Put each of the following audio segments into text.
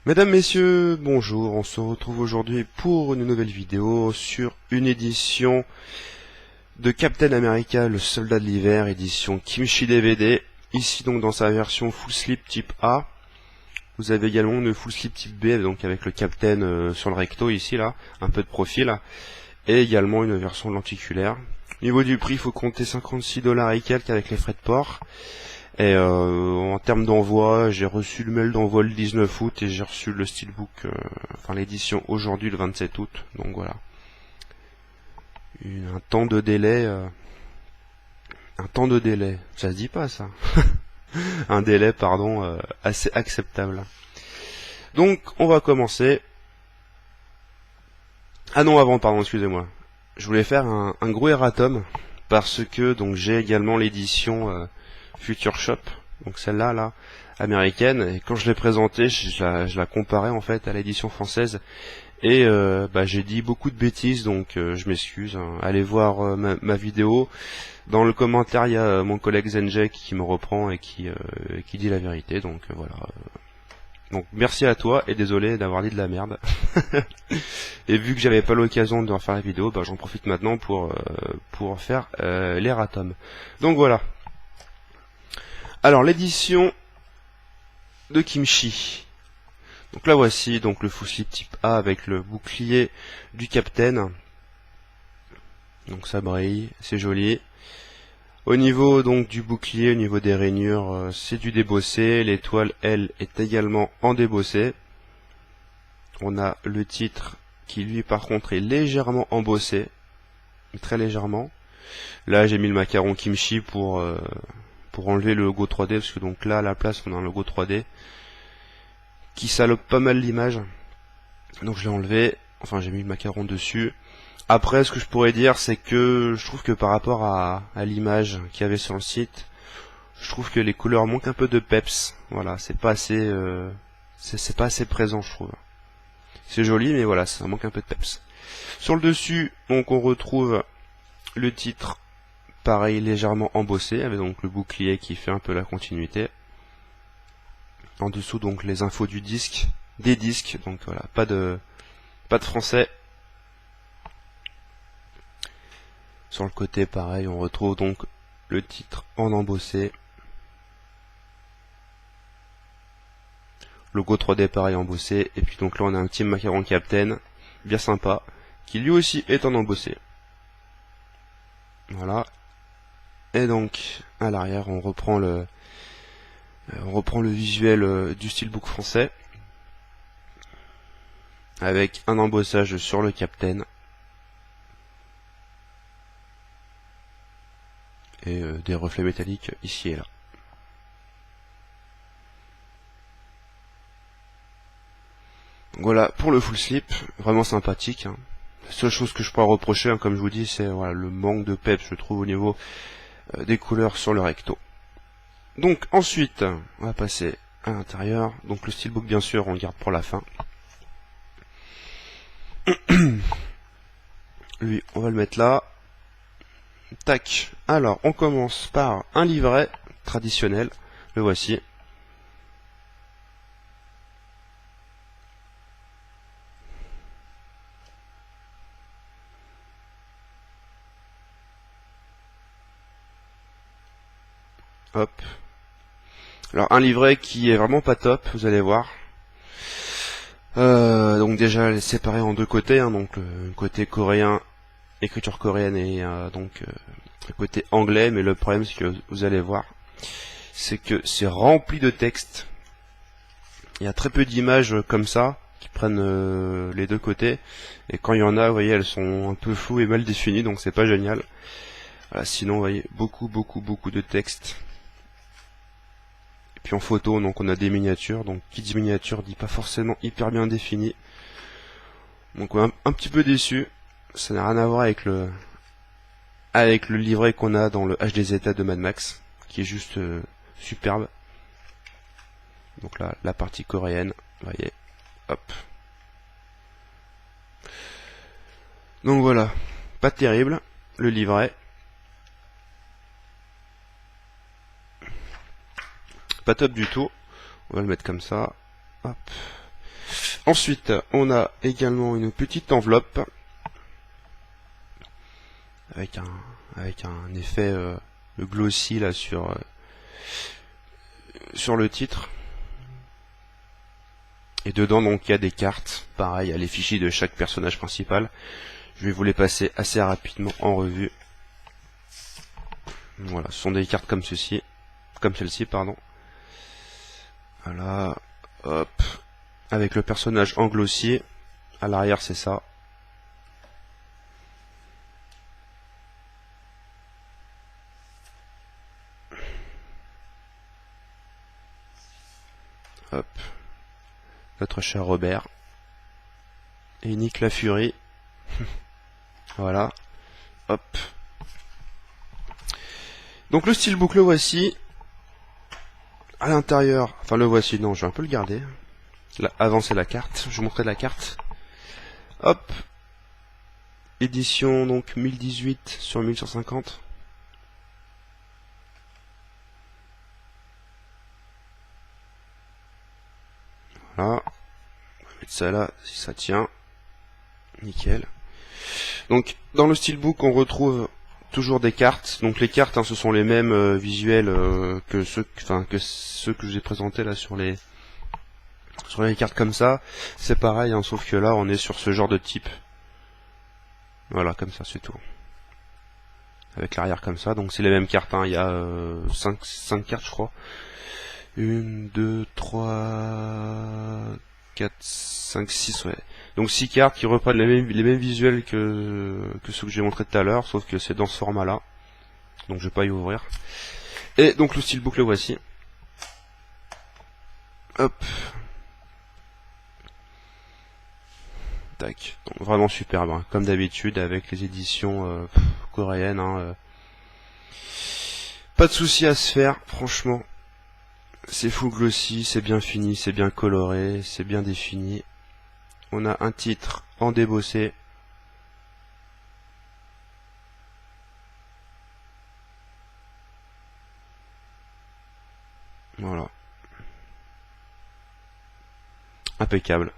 Mesdames, Messieurs, bonjour, on se retrouve aujourd'hui pour une nouvelle vidéo sur une édition de Captain America, le soldat de l'hiver, édition Kimchi DVD, ici donc dans sa version full slip type A. Vous avez également une full slip type B, donc avec le Captain sur le recto ici là, un peu de profil, et également une version lenticulaire. Au niveau du prix, il faut compter 56 $ et quelques avec les frais de port. Et en termes d'envoi, j'ai reçu le mail d'envoi le 19 août et j'ai reçu le steelbook, enfin l'édition aujourd'hui le 27 août. Donc voilà. Un temps de délai, ça se dit pas ça. Un délai, pardon, assez acceptable. Donc on va commencer. Ah non, avant, pardon, excusez-moi. Je voulais faire un gros erratum parce que donc j'ai également l'édition Future Shop, donc celle-là, là, américaine, et quand je l'ai présentée, je la comparais en fait à l'édition française, et j'ai dit beaucoup de bêtises, donc je m'excuse, hein. Allez voir ma vidéo, dans le commentaire il y a mon collègue Zenjek qui me reprend et qui dit la vérité, donc voilà. Donc merci à toi, et désolé d'avoir dit de la merde. Et vu que j'avais pas l'occasion de refaire la vidéo, j'en profite maintenant pour faire l'erratum. Donc voilà. Alors l'édition de Kimchi. Donc là voici donc le full slip type A avec le bouclier du Captain. Donc ça brille, c'est joli. Au niveau donc du bouclier, au niveau des rainures, c'est du débossé. L'étoile elle est également en débossé. On a le titre qui lui par contre est légèrement embossé, très légèrement. Là j'ai mis le macaron Kimchi pour enlever le logo 3D, parce que donc là à la place on a un logo 3D qui salope pas mal l'image. Donc je l'ai enlevé, enfin j'ai mis le macaron dessus. Après ce que je pourrais dire c'est que je trouve que par rapport à l'image qu'il y avait sur le site, je trouve que les couleurs manquent un peu de peps. Voilà, c'est pas assez c'est pas assez présent, je trouve. C'est joli mais voilà, ça manque un peu de peps. Sur le dessus, donc on retrouve le titre pareil légèrement embossé avec donc le bouclier qui fait un peu la continuité. En dessous donc les infos du disque, des disques, donc voilà, pas de français. Sur le côté pareil, on retrouve donc le titre en embossé. Logo 3D pareil embossé. Et puis donc là on a un petit macaron Captain, bien sympa, qui lui aussi est en embossé. Voilà. Et donc à l'arrière on reprend le visuel du steelbook français. Avec un embossage sur le Captain. Et des reflets métalliques ici et là. Donc voilà pour le full slip, vraiment sympathique. Hein. La seule chose que je pourrais reprocher, hein, comme je vous dis, c'est voilà, le manque de peps, je trouve, au niveau des couleurs sur le recto. Donc ensuite, on va passer à l'intérieur. Donc le steelbook, bien sûr, on le garde pour la fin. Lui, on va le mettre là. Tac. Alors, on commence par un livret traditionnel. Le voici. Hop. Alors, un livret qui est vraiment pas top, vous allez voir. Donc déjà, elle est séparée en deux côtés. Hein, donc, le côté coréen, écriture coréenne, et le côté anglais. Mais le problème, c'est que vous allez voir, c'est que c'est rempli de texte. Il y a très peu d'images comme ça qui prennent les deux côtés, et quand il y en a, vous voyez, elles sont un peu floues et mal définies, donc c'est pas génial. Voilà, sinon, vous voyez, beaucoup de texte. Et puis en photo, donc on a des miniatures, donc qui dit miniature dit pas forcément hyper bien défini. Donc ouais, un petit peu déçu. Ça n'a rien à voir avec le livret qu'on a dans le HD Zeta de Mad Max, qui est juste superbe. Donc là, la partie coréenne, vous voyez, hop. Donc voilà, pas terrible, le livret. Pas top du tout. On va le mettre comme ça. Hop. Ensuite, on a également une petite enveloppe avec un effet glossy là sur le titre. Et dedans donc il y a des cartes, pareil, il y a les fichiers de chaque personnage principal. Je vais vous les passer assez rapidement en revue. Voilà, ce sont des cartes comme ceci, comme celle-ci, pardon. Voilà, hop, avec le personnage en glossier. À l'arrière, c'est ça. Hop, notre cher Robert. Et Nick la Furie. Voilà, hop. Donc le steelbook, le voici. À l'intérieur, enfin le voici, non, je vais un peu le garder. Là, avant c'est la carte, je vous montrerai la carte. Hop. Édition donc 1018 sur 1150. Voilà. On va mettre ça là, si ça tient. Nickel. Donc dans le steelbook on retrouve toujours des cartes. Donc les cartes hein, ce sont les mêmes visuels que ceux que je vous ai présentés là sur les cartes comme ça. C'est pareil hein, sauf que là on est sur ce genre de type. Voilà, comme ça c'est tout. Avec l'arrière comme ça, donc c'est les mêmes cartes, hein. Il y a 5 cartes je crois. 1, 2, 3, 4, 5, 6, ouais. Donc 6 cartes qui reprennent les mêmes visuels que ceux que j'ai montré tout à l'heure, sauf que c'est dans ce format là. Donc je vais pas y ouvrir. Et donc le steelbook le voici. Hop. Tac. Donc vraiment superbe, hein. Comme d'habitude avec les éditions coréennes. Hein, pas de souci à se faire, franchement. C'est full glossy, c'est bien fini, c'est bien coloré, c'est bien défini. On a un titre en débossé. Voilà. Impeccable.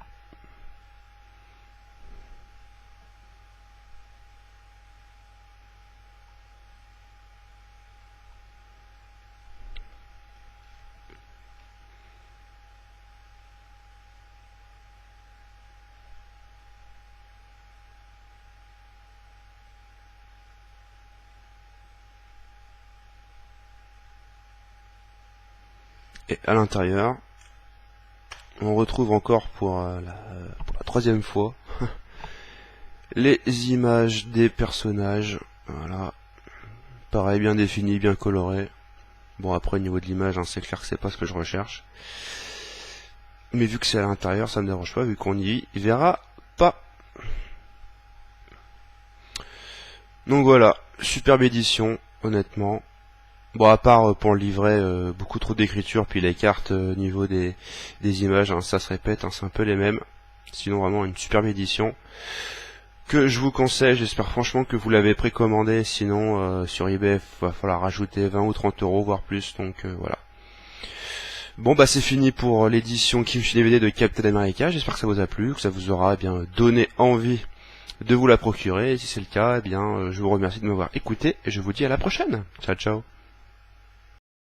Et à l'intérieur, on retrouve encore pour la troisième fois les images des personnages. Voilà. Pareil, bien défini, bien coloré. Bon, après, au niveau de l'image, hein, c'est clair que c'est pas ce que je recherche. Mais vu que c'est à l'intérieur, ça me dérange pas, vu qu'on y verra pas. Donc voilà, superbe édition, honnêtement. Bon, à part pour le livret, beaucoup trop d'écriture, puis les cartes au niveau des images, hein, ça se répète, hein, c'est un peu les mêmes. Sinon, vraiment une superbe édition que je vous conseille. J'espère franchement que vous l'avez précommandé. Sinon, sur eBay, il va falloir rajouter 20 ou 30 euros, voire plus. Donc voilà. Bon, bah c'est fini pour l'édition Kimchi DVD de Captain America. J'espère que ça vous a plu, que ça vous aura bien donné envie de vous la procurer. Et si c'est le cas, eh bien, je vous remercie de m'avoir écouté et je vous dis à la prochaine. Ciao, ciao.